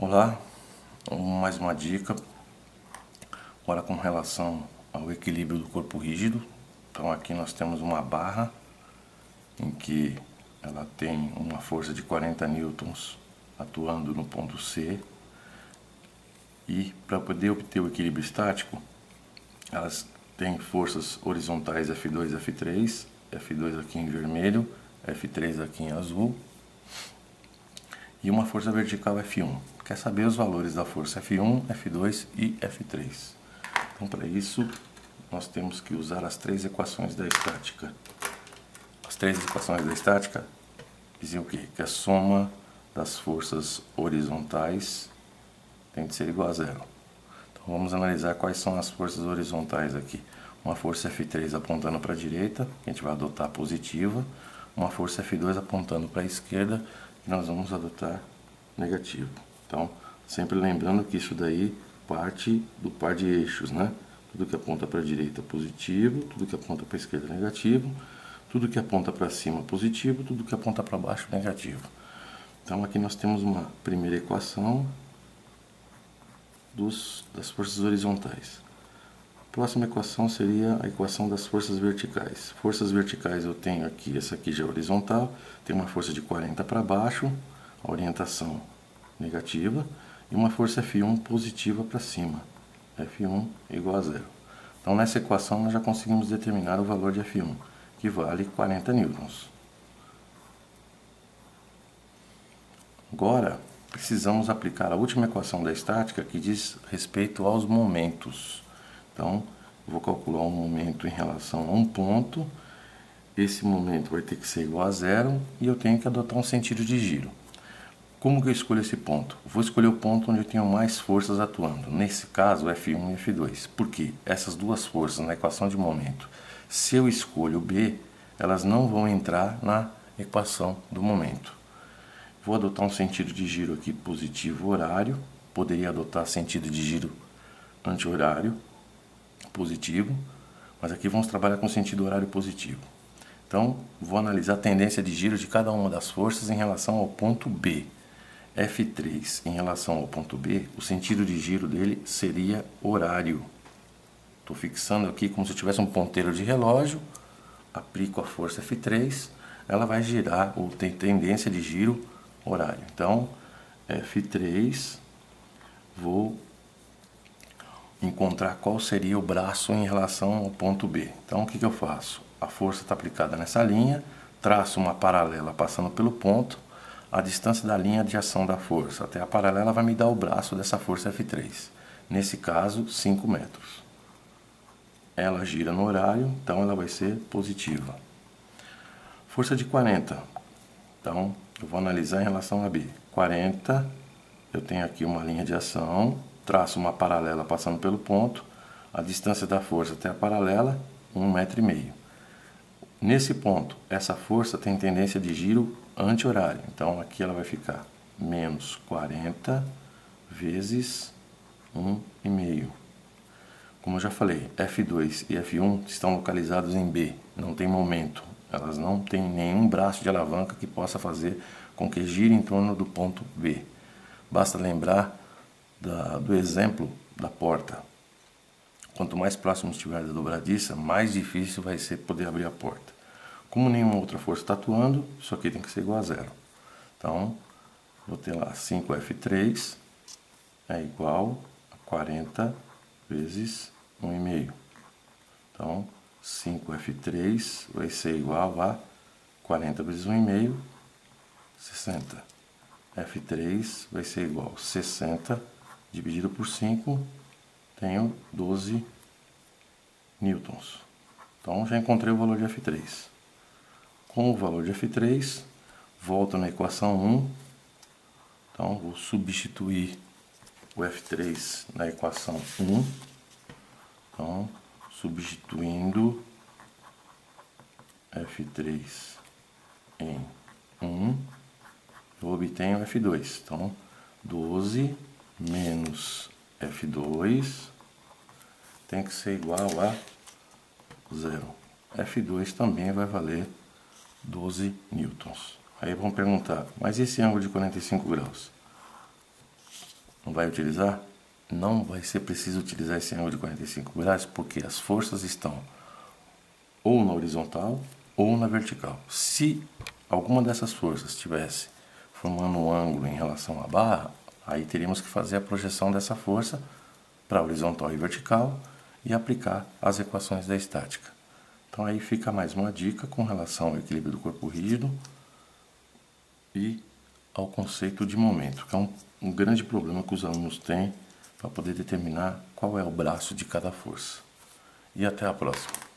Olá, mais uma dica agora com relação ao equilíbrio do corpo rígido. Então aqui nós temos uma barra em que ela tem uma força de 40 newtons atuando no ponto C, e para poder obter o equilíbrio estático elas têm forças horizontais F2 e F3, F2 aqui em vermelho, F3 aqui em azul, e uma força vertical F1. Quer saber os valores da força F1, F2 e F3. Então, para isso, nós temos que usar as três equações da estática. As três equações da estática diziam o quê? Que a soma das forças horizontais tem que ser igual a zero. Então, vamos analisar quais são as forças horizontais aqui. Uma força F3 apontando para a direita, que a gente vai adotar positiva. Uma força F2 apontando para a esquerda, que nós vamos adotar negativo. Então, sempre lembrando que isso daí parte do par de eixos, né? Tudo que aponta para a direita positivo, tudo que aponta para a esquerda negativo, tudo que aponta para cima positivo, tudo que aponta para baixo negativo. Então aqui nós temos uma primeira equação das forças horizontais. A próxima equação seria a equação das forças verticais. Forças verticais eu tenho aqui, essa aqui já é horizontal, tem uma força de 40 para baixo, a orientação negativa, e uma força F1 positiva para cima, F1 igual a zero. Então nessa equação nós já conseguimos determinar o valor de F1, que vale 40 newtons. Agora precisamos aplicar a última equação da estática, que diz respeito aos momentos. Então eu vou calcular um momento em relação a um ponto, esse momento vai ter que ser igual a zero, e eu tenho que adotar um sentido de giro. Como que eu escolho esse ponto? Vou escolher o ponto onde eu tenho mais forças atuando. Nesse caso, F1 e F2. Por quê? Essas duas forças na equação de momento, se eu escolho B, elas não vão entrar na equação do momento. Vou adotar um sentido de giro aqui positivo horário. Poderia adotar sentido de giro anti-horário positivo, mas aqui vamos trabalhar com sentido horário positivo. Então, vou analisar a tendência de giro de cada uma das forças em relação ao ponto B. F3 em relação ao ponto B, o sentido de giro dele seria horário. Estou fixando aqui como se eu tivesse um ponteiro de relógio, aplico a força F3, ela vai girar, ou tem tendência de giro horário. Então, F3, vou encontrar qual seria o braço em relação ao ponto B. Então, o que eu faço? A força está aplicada nessa linha, traço uma paralela passando pelo ponto, a distância da linha de ação da força até a paralela vai me dar o braço dessa força F3. Nesse caso, 5 metros. Ela gira no horário, então ela vai ser positiva. Força de 40. Então, eu vou analisar em relação a B. 40, eu tenho aqui uma linha de ação, traço uma paralela passando pelo ponto, a distância da força até a paralela, 1,5 m. Nesse ponto, essa força tem tendência de giro anti-horário. Então, aqui ela vai ficar menos 40 vezes 1,5. Como eu já falei, F2 e F1 estão localizados em B, não tem momento. Elas não têm nenhum braço de alavanca que possa fazer com que gire em torno do ponto B. Basta lembrar do exemplo da porta. Quanto mais próximo estiver da dobradiça, mais difícil vai ser poder abrir a porta. Como nenhuma outra força está atuando, isso aqui tem que ser igual a zero. Então, vou ter lá 5F3 é igual a 40 vezes 1,5. Então, 5F3 vai ser igual a 40 vezes 1,5, 60. F3 vai ser igual a 60 dividido por 5, tenho 12 newtons. Então, já encontrei o valor de F3. Com o valor de F3, volto na equação 1. Então, vou substituir o F3 na equação 1. Então, substituindo F3 em 1, eu obtenho F2. Então, 12 menos F2 tem que ser igual a 0. F2 também vai valer 12 newtons. Aí vão perguntar, mas esse ângulo de 45 graus? não vai utilizar? Não vai ser preciso utilizar esse ângulo de 45 graus, porque as forças estão ou na horizontal ou na vertical. Se alguma dessas forças estivesse formando um ângulo em relação à barra, aí teríamos que fazer a projeção dessa força para horizontal e vertical e aplicar as equações da estática. Então aí fica mais uma dica com relação ao equilíbrio do corpo rígido e ao conceito de momento, que é um grande problema que os alunos têm para poder determinar qual é o braço de cada força. E até a próxima.